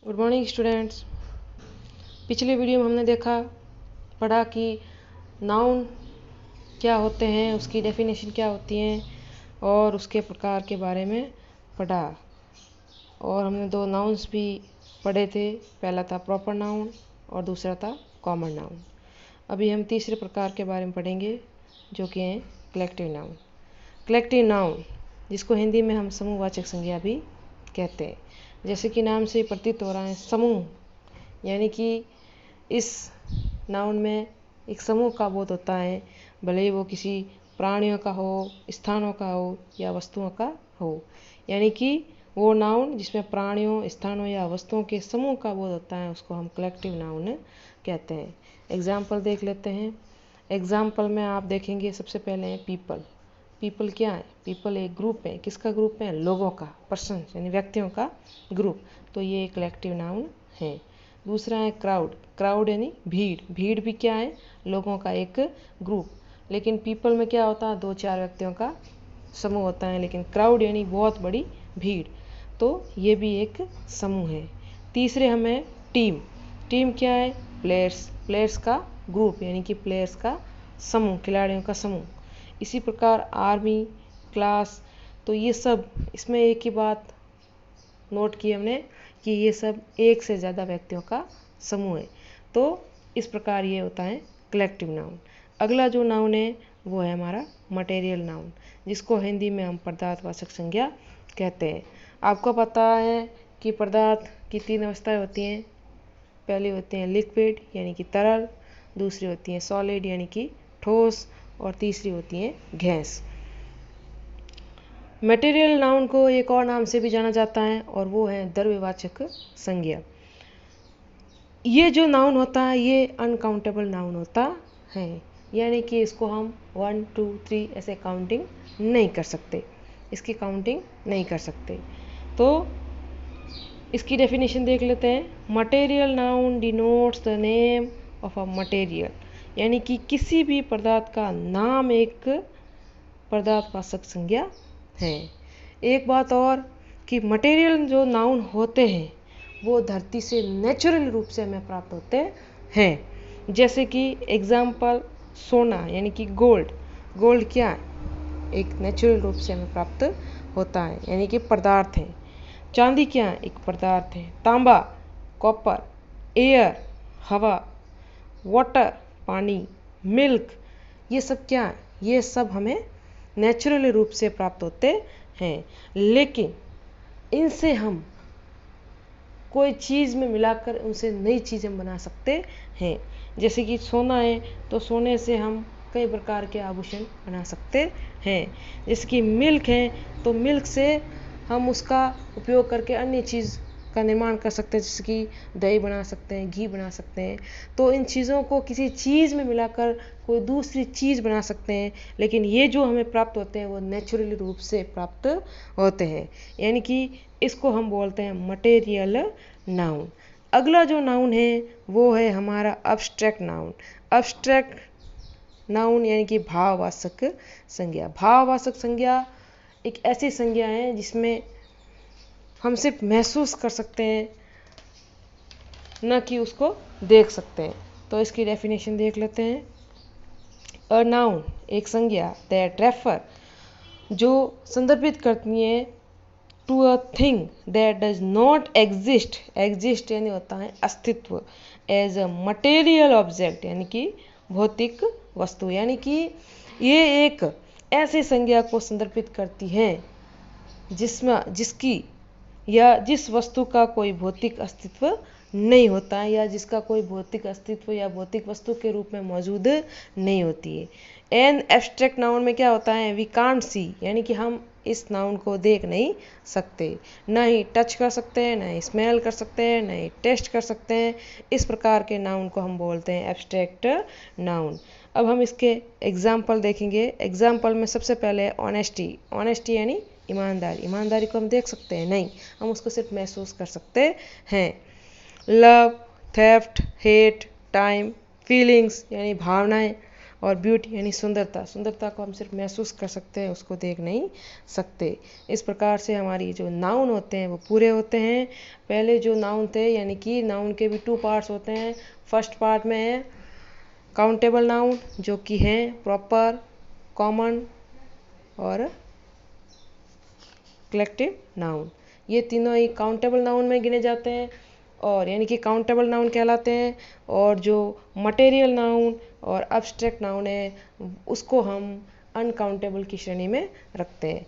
Good morning students. पिछले video में हमने पढ़ा कि नाउन क्या होते हैं, उसकी डेफिनेशन क्या होती हैं और उसके प्रकार के बारे में पढ़ा। और हमने दो नाउन्स भी पढ़े थे, पहला था प्रॉपर नाउन और दूसरा था कॉमन नाउन। अभी हम तीसरे प्रकार के बारे में पढ़ेंगे जो कि हैं कलेक्टिव नाउन। कलेक्टिव नाउन जिसको हिंदी में हम समूहवाचक संज्ञा भी कहते हैं। जैसे कि नाम से प्रतीत हो रहा है समूह, यानी कि इस नाउन में एक समूह का बोध होता है, भले ही वो किसी प्राणियों का हो, स्थानों का हो या वस्तुओं का हो। यानी कि वो नाउन जिसमें प्राणियों, स्थानों या वस्तुओं के समूह का बोध होता है उसको हम कलेक्टिव नाउन कहते हैं। एग्जाम्पल देख लेते हैं। एग्जाम्पल में आप देखेंगे सबसे पहले है पीपल। पीपल क्या है? पीपल एक ग्रुप है। किसका ग्रुप है? लोगों का, पर्सन यानी व्यक्तियों का ग्रुप। तो ये एक कलेक्टिव नाउन है। दूसरा है क्राउड। क्राउड यानी भीड़। भीड़ भी क्या है? लोगों का एक ग्रुप। लेकिन पीपल में क्या होता है? दो चार व्यक्तियों का समूह होता है, लेकिन क्राउड यानी बहुत बड़ी भीड़। तो ये भी एक समूह है। तीसरे हमें टीम। टीम क्या है? प्लेयर्स। प्लेयर्स का ग्रुप यानी कि प्लेयर्स का समूह, खिलाड़ियों का समूह। इसी प्रकार आर्मी, क्लास, तो ये सब इसमें एक ही बात नोट की हमने कि ये सब एक से ज़्यादा व्यक्तियों का समूह है। तो इस प्रकार ये होता है कलेक्टिव नाउन। अगला जो नाउन है वो है हमारा मटेरियल नाउन, जिसको हिंदी में हम पदार्थवाचक संज्ञा कहते हैं। आपको पता है कि पदार्थ की तीन अवस्थाएं होती हैं। पहली होती हैं लिक्विड यानी कि तरल, दूसरी होती हैं सॉलिड यानी कि ठोस, और तीसरी होती है गैस। मटेरियल नाउन को एक और नाम से भी जाना जाता है और वो है द्रव्यवाचक संज्ञा। ये जो नाउन होता है ये अनकाउंटेबल नाउन होता है, यानी कि इसको हम 1 2 3 ऐसे काउंटिंग नहीं कर सकते, इसकी काउंटिंग नहीं कर सकते। तो इसकी डेफिनेशन देख लेते हैं। Material noun denotes the name of a material, यानी कि किसी भी पदार्थ का नाम एक पदार्थवाचक संज्ञा है। एक बात और कि मटेरियल जो नाउन होते हैं वो धरती से नेचुरल रूप से हमें प्राप्त होते हैं। जैसे कि एग्जाम्पल सोना यानी कि गोल्ड। गोल्ड क्या है? एक नेचुरल रूप से हमें प्राप्त होता है, यानी कि पदार्थ है। चांदी क्या है? एक पदार्थ है। तांबा, कॉपर, एयर, हवा, वाटर, पानी, मिल्क, ये सब क्या है? ये सब हमें नेचुरल रूप से प्राप्त होते हैं। लेकिन इनसे हम कोई चीज़ में मिलाकर उनसे नई चीज़ हम बना सकते हैं। जैसे कि सोना है तो सोने से हम कई प्रकार के आभूषण बना सकते हैं। जैसे कि मिल्क है तो मिल्क से हम उसका उपयोग करके अन्य चीज़ का निर्माण कर सकते हैं, जैसे कि दही बना सकते हैं, घी बना सकते हैं। तो इन चीज़ों को किसी चीज़ में मिलाकर कोई दूसरी चीज़ बना सकते हैं, लेकिन ये जो हमें प्राप्त होते हैं वो नेचुरल रूप से प्राप्त होते हैं, यानी कि इसको हम बोलते हैं मटेरियल नाउन। अगला जो नाउन है वो है हमारा अब्स्ट्रैक्ट नाउन। अब्स्ट्रैक्ट नाउन यानी कि भाववाचक संज्ञा। भाववाचक संज्ञा एक ऐसी संज्ञा है जिसमें हम सिर्फ महसूस कर सकते हैं, न कि उसको देख सकते हैं। तो इसकी डेफिनेशन देख लेते हैं। अ नाउन एक संज्ञा दैट रेफर, जो संदर्भित करती है to a thing that does not exist. Exist यानी होता है अस्तित्व। एज अ मटेरियल ऑब्जेक्ट यानी कि भौतिक वस्तु, यानी कि ये एक ऐसी संज्ञा को संदर्भित करती है जिसकी या जिस वस्तु का कोई भौतिक अस्तित्व नहीं होता है, या जिसका कोई भौतिक अस्तित्व या भौतिक वस्तु के रूप में मौजूद नहीं होती है। एन एब्स्ट्रैक्ट नाउन में क्या होता है? वी कांट सी, यानी कि हम इस नाउन को देख नहीं सकते, ना ही टच कर सकते हैं, ना ही स्मेल कर सकते हैं, ना ही टेस्ट कर सकते हैं। इस प्रकार के नाउन को हम बोलते हैं एब्स्ट्रैक्ट नाउन। अब हम इसके एग्जाम्पल देखेंगे। एग्जाम्पल में सबसे पहले ऑनेस्टी। ऑनेस्टी यानी ईमानदारी। ईमानदारी को हम देख सकते हैं? नहीं, हम उसको सिर्फ महसूस कर सकते हैं। Love, theft, hate, time, feelings यानी भावनाएं, और ब्यूटी यानी सुंदरता, सुंदरता को हम सिर्फ महसूस कर सकते हैं, उसको देख नहीं सकते। इस प्रकार से हमारी जो नाउन होते हैं वो पूरे होते हैं। पहले जो नाउन थे यानी कि नाउन के भी 2 पार्ट्स होते हैं। फर्स्ट पार्ट में है काउंटेबल नाउन जो कि हैं प्रॉपर, कॉमन और कलेक्टिव नाउन। ये तीनों ही काउंटेबल नाउन में गिने जाते हैं और यानी कि काउंटेबल नाउन कहलाते हैं। और जो मटेरियल नाउन और अब्स्ट्रैक्ट नाउन है उसको हम अनकाउंटेबल की श्रेणी में रखते हैं।